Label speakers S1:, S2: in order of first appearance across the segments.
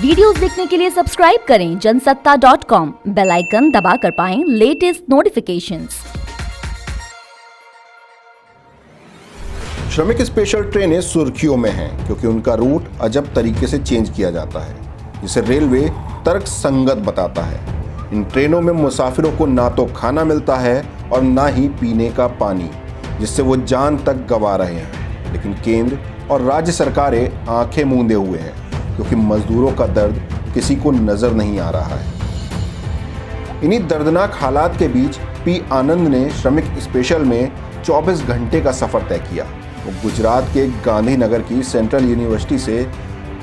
S1: Videos देखने के लिए सब्सक्राइब करें जनसत्ता.com, बेल आइकन दबाकर पाएं लेटेस्ट नोटिफिकेशंस।
S2: श्रमिक स्पेशल ट्रेनें सुर्खियों में हैं क्योंकि उनका रूट अजब तरीके से चेंज किया जाता है, जिसे रेलवे तर्कसंगत बताता है। इन ट्रेनों में मुसाफिरों को ना तो खाना मिलता है और ना ही पीने का पानी, जिससे वो जान तक गंवा रहे हैं। लेकिन केंद्र और राज्य सरकारें आंखें मूंदे हुए हैं क्योंकि मजदूरों का दर्द किसी को नजर नहीं आ रहा है। इन्हीं दर्दनाक हालात के बीच पी आनंद ने श्रमिक स्पेशल में 24 घंटे का सफर तय किया। वो गुजरात के गांधीनगर की सेंट्रल यूनिवर्सिटी से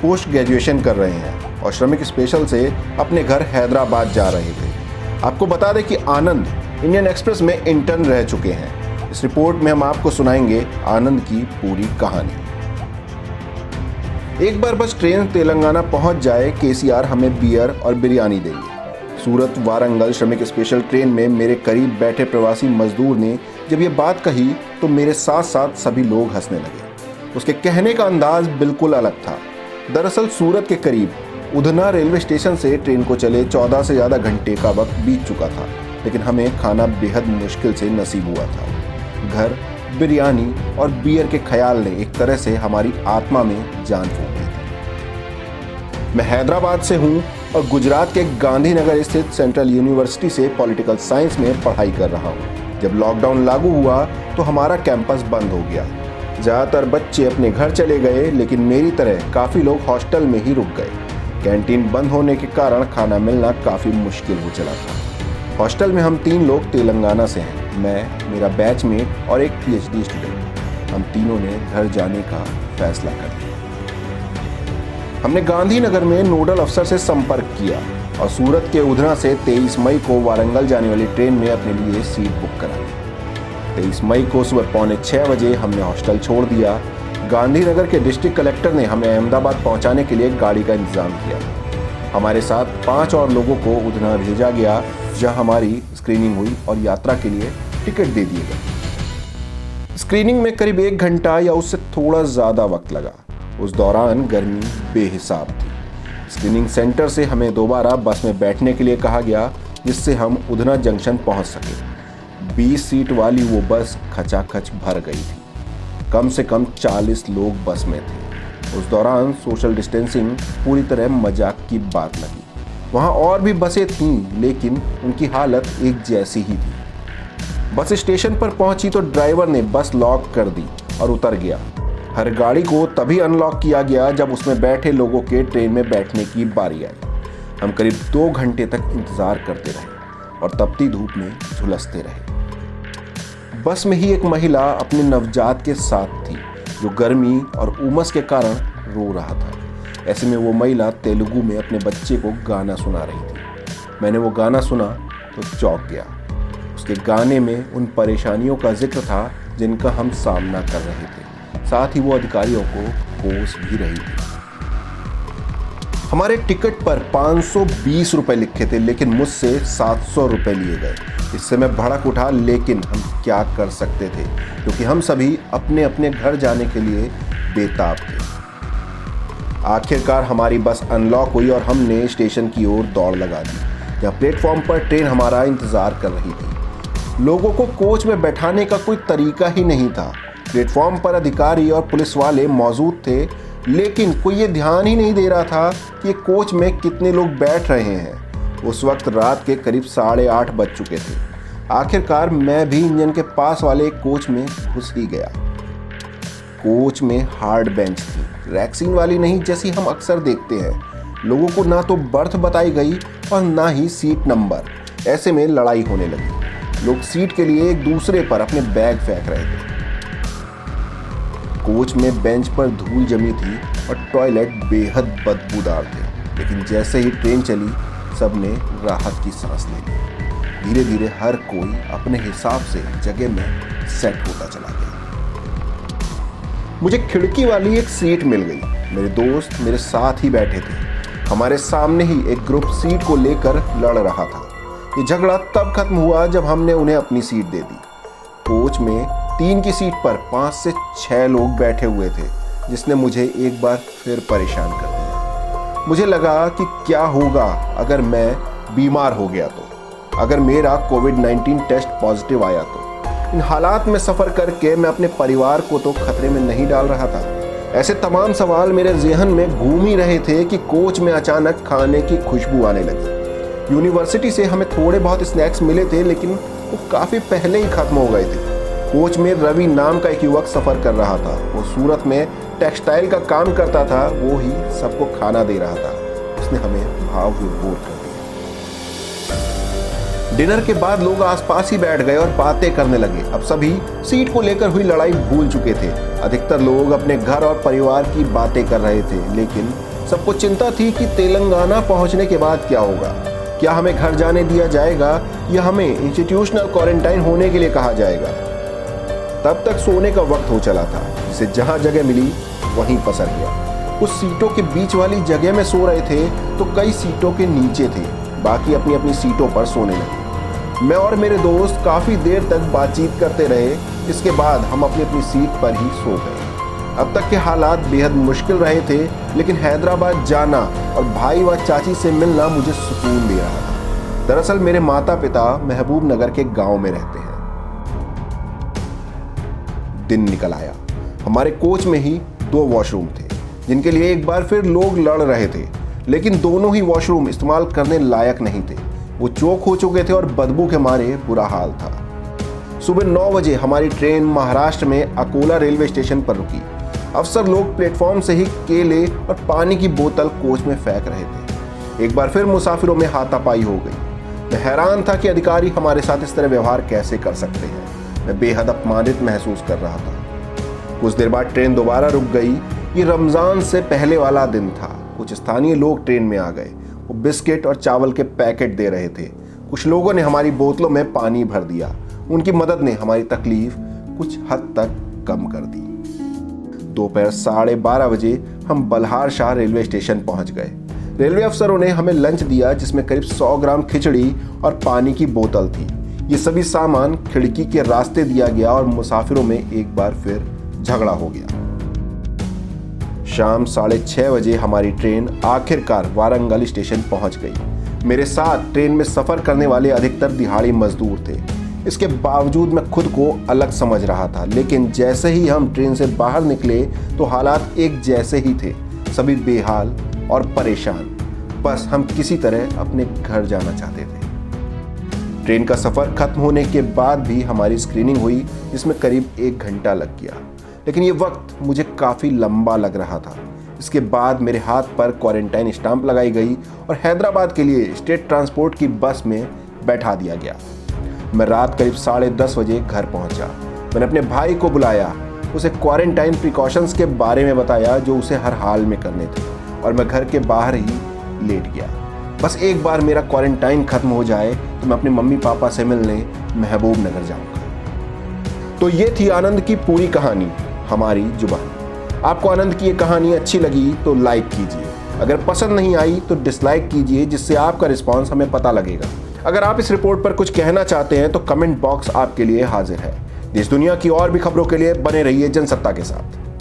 S2: पोस्ट ग्रेजुएशन कर रहे हैं और श्रमिक स्पेशल से अपने घर हैदराबाद जा रहे थे। आपको बता दें कि आनंद इंडियन एक्सप्रेस में इंटर्न रह चुके हैं। इस रिपोर्ट में हम आपको सुनाएंगे आनंद की पूरी कहानी। एक बार बस ट्रेन तेलंगाना पहुंच जाए, केसीआर हमें बियर और बिरयानी देंगे। सूरत वारंगल श्रमिक स्पेशल ट्रेन में मेरे करीब बैठे प्रवासी मजदूर ने जब ये बात कही तो मेरे साथ साथ सभी लोग हंसने लगे। उसके कहने का अंदाज बिल्कुल अलग था। दरअसल सूरत के करीब उधना रेलवे स्टेशन से ट्रेन को चले 14 से ज़्यादा घंटे का वक्त बीत चुका था, लेकिन हमें खाना बेहद मुश्किल से नसीब हुआ था। घर, बिरयानी और बियर के ख्याल ने एक तरह से हमारी आत्मा में जान फूंक दी थी। मैं हैदराबाद से हूँ और गुजरात के गांधीनगर स्थित सेंट्रल यूनिवर्सिटी से पॉलिटिकल साइंस में पढ़ाई कर रहा हूँ। जब लॉकडाउन लागू हुआ तो हमारा कैंपस बंद हो गया। ज़्यादातर बच्चे अपने घर चले गए, लेकिन मेरी तरह काफ़ी लोग हॉस्टल में ही रुक गए। कैंटीन बंद होने के कारण खाना मिलना काफ़ी मुश्किल हो चला था। हॉस्टल में हम 3 लोग तेलंगाना से हैं, मैं, मेरा बैचमेट और एक पीएचडी स्टूडेंट। हम तीनों ने घर जाने का फैसला कर लिया। हमने गांधीनगर में नोडल अफसर से संपर्क किया और सूरत के उधना से 23 मई को वारंगल जाने वाली ट्रेन में अपने लिए सीट बुक करा ली। 23 मई को सुबह 5:45 बजे हमने हॉस्टल छोड़ दिया। गांधीनगर के डिस्ट्रिक्ट कलेक्टर ने हमें अहमदाबाद पहुंचाने के लिए गाड़ी का इंतजाम किया। हमारे साथ 5 और लोगों को उधना भेजा गया, जहां हमारी स्क्रीनिंग हुई और यात्रा के लिए टिकट दे दिए गए। स्क्रीनिंग में करीब 1 घंटा या उससे थोड़ा ज़्यादा वक्त लगा। उस दौरान गर्मी बेहिसाब थी। स्क्रीनिंग सेंटर से हमें दोबारा बस में बैठने के लिए कहा गया, जिससे हम उधना जंक्शन पहुंच सके। 20 सीट वाली वो बस खचाखच भर गई थी। कम से कम 40 लोग बस में थे। उस दौरान सोशल डिस्टेंसिंग पूरी तरह मजाक की बात लगी। वहाँ और भी बसें थीं, लेकिन उनकी हालत एक जैसी ही थी। बस स्टेशन पर पहुंची तो ड्राइवर ने बस लॉक कर दी और उतर गया। हर गाड़ी को तभी अनलॉक किया गया जब उसमें बैठे लोगों के ट्रेन में बैठने की बारी आई। हम करीब 2 घंटे तक इंतजार करते रहे और तपती धूप में झुलसते रहे। बस में ही एक महिला अपने नवजात के साथ थी, जो गर्मी और उमस के कारण रो रहा था। ऐसे में वो महिला तेलुगु में अपने बच्चे को गाना सुना रही थी। मैंने वो गाना सुना तो चौंक गया। उसके गाने में उन परेशानियों का जिक्र था जिनका हम सामना कर रहे थे। साथ ही वो अधिकारियों को कोस भी रही थी। हमारे टिकट पर 520 रुपए लिखे थे, लेकिन मुझसे 700 रुपए लिए गए। इससे मैं भड़क उठा, लेकिन हम क्या कर सकते थे क्योंकि हम सभी अपने अपने घर जाने के लिए बेताब थे। आखिरकार हमारी बस अनलॉक हुई और हमने स्टेशन की ओर दौड़ लगा दी, जहाँ प्लेटफॉर्म पर ट्रेन हमारा इंतजार कर रही थी। लोगों को कोच में बैठाने का कोई तरीका ही नहीं था। प्लेटफॉर्म पर अधिकारी और पुलिस वाले मौजूद थे, लेकिन कोई ये ध्यान ही नहीं दे रहा था कि कोच में कितने लोग बैठ रहे हैं। उस वक्त रात के करीब 8:30 बज चुके थे। आखिरकार मैं भी इंजन के पास वाले एक कोच में घुस ही गया। कोच में हार्ड बेंच थी, रैक्सीन वाली नहीं जैसी हम अक्सर देखते हैं। लोगों को ना तो बर्थ बताई गई और ना ही सीट नंबर। ऐसे में लड़ाई होने लगी। लोग सीट के लिए एक दूसरे पर अपने बैग फेंक रहे थे। कोच में बेंच पर धूल जमी थी और टॉयलेट बेहद बदबूदार थे, लेकिन जैसे ही ट्रेन चली सबने राहत की सांस ले ली। धीरे धीरे हर कोई अपने हिसाब से जगह में सेट होता चला गया। मुझे खिड़की वाली एक सीट मिल गई। मेरे दोस्त मेरे साथ ही बैठे थे। हमारे सामने ही एक ग्रुप सीट को लेकर लड़ रहा था। ये झगड़ा तब खत्म हुआ जब हमने उन्हें अपनी सीट दे दी। कोच में 3 की सीट पर 5 से 6 लोग बैठे हुए थे, जिसने मुझे एक बार फिर परेशान कर दिया। मुझे लगा कि क्या होगा अगर मैं बीमार हो गया तो, अगर मेरा कोविड-19 टेस्ट पॉजिटिव आया तो। इन हालात में सफ़र करके मैं अपने परिवार को तो खतरे में नहीं डाल रहा था। ऐसे तमाम सवाल मेरे ज़हन में घूम ही रहे थे कि कोच में अचानक खाने की खुशबू आने लगी। यूनिवर्सिटी से हमें थोड़े बहुत स्नैक्स मिले थे, लेकिन वो काफ़ी पहले ही ख़त्म हो गए थे। कोच में रवि नाम का एक युवक सफ़र कर रहा था। वो सूरत में टेक्सटाइल का काम करता था, वो ही सबको खाना दे रहा था। उसने हमें भाव विभोर कर दिया। डिनर के बाद लोग आसपास ही बैठ गए और बातें करने लगे। अब सभी सीट को लेकर हुई लड़ाई भूल चुके थे। अधिकतर लोग अपने घर और परिवार की बातें कर रहे थे, लेकिन सबको चिंता थी कि तेलंगाना पहुंचने के बाद क्या होगा। क्या हमें घर जाने दिया जाएगा या हमें इंस्टीट्यूशनल क्वारंटाइन होने के लिए कहा जाएगा। तब तक सोने का वक्त हो चला था, जिसे जहां जगह मिली वहीं पसर गया। कुछ सीटों के बीच वाली जगह में सो रहे थे तो कई सीटों के नीचे थे, बाकी अपनी अपनी सीटों पर सोने लगे। मैं और मेरे दोस्त काफ़ी देर तक बातचीत करते रहे। इसके बाद हम अपनी अपनी सीट पर ही सो गए। अब तक के हालात बेहद मुश्किल रहे थे, लेकिन हैदराबाद जाना और भाई व चाची से मिलना मुझे सुकून दे रहा था। दरअसल मेरे माता पिता महबूब नगर के गांव में रहते हैं। दिन निकल आया। हमारे कोच में ही 2 वॉशरूम थे, जिनके लिए एक बार फिर लोग लड़ रहे थे, लेकिन दोनों ही वॉशरूम इस्तेमाल करने लायक नहीं थे। वो चौक हो चुके थे और बदबू के मारे बुरा हाल था। सुबह 9 बजे हमारी ट्रेन महाराष्ट्र में अकोला रेलवे स्टेशन पर रुकी। अफसर लोग प्लेटफॉर्म से ही केले और पानी की बोतल कोच में फेंक रहे थे। एक बार फिर मुसाफिरों में हाथापाई हो गई। मैं हैरान था कि अधिकारी हमारे साथ इस तरह व्यवहार कैसे कर सकते हैं। मैं बेहद अपमानित महसूस कर रहा था। कुछ देर बाद ट्रेन दोबारा रुक गई। ये रमज़ान से पहले वाला दिन था। कुछ स्थानीय लोग ट्रेन में आ गए। वो बिस्किट और चावल के पैकेट दे रहे थे। कुछ लोगों ने हमारी बोतलों में पानी भर दिया। उनकी मदद ने हमारी तकलीफ कुछ हद तक कम कर दी। दोपहर 12:30 बजे हम बल्हार शाह रेलवे स्टेशन पहुंच गए। रेलवे अफसरों ने हमें लंच दिया, जिसमें करीब 100 ग्राम खिचड़ी और पानी की बोतल थी। ये सभी सामान खिड़की के रास्ते दिया गया और मुसाफिरों में एक बार फिर झगड़ा हो गया। शाम 6:30 बजे हमारी ट्रेन आखिरकार वारंगल स्टेशन पहुंच गई। मेरे साथ ट्रेन में सफर करने वाले अधिकतर दिहाड़ी मजदूर थे। इसके बावजूद मैं खुद को अलग समझ रहा था, लेकिन जैसे ही हम ट्रेन से बाहर निकले तो हालात एक जैसे ही थे। सभी बेहाल और परेशान। बस हम किसी तरह अपने घर जाना चाहते थे। ट्रेन का सफर खत्म होने के बाद भी हमारी स्क्रीनिंग हुई, जिसमें करीब 1 घंटा लग गया, लेकिन ये वक्त मुझे काफ़ी लंबा लग रहा था। इसके बाद मेरे हाथ पर क्वारंटाइन स्टाम्प लगाई गई और हैदराबाद के लिए स्टेट ट्रांसपोर्ट की बस में बैठा दिया गया। मैं रात करीब 10:30 बजे घर पहुंचा। मैंने अपने भाई को बुलाया, उसे क्वारंटाइन प्रिकॉशंस के बारे में बताया जो उसे हर हाल में करने थे, और मैं घर के बाहर ही लेट गया। बस एक बार मेरा क्वारंटाइन खत्म हो जाए तो मैं अपने मम्मी पापा से मिलने महबूब नगर जाऊँगा। तो ये थी आनंद की पूरी कहानी, हमारी जुबान। आपको आनंद की ये कहानी अच्छी लगी तो लाइक कीजिए, अगर पसंद नहीं आई तो डिसलाइक कीजिए, जिससे आपका रिस्पांस हमें पता लगेगा। अगर आप इस रिपोर्ट पर कुछ कहना चाहते हैं तो कमेंट बॉक्स आपके लिए हाजिर है। देश दुनिया की और भी खबरों के लिए बने रहिए जनसत्ता के साथ।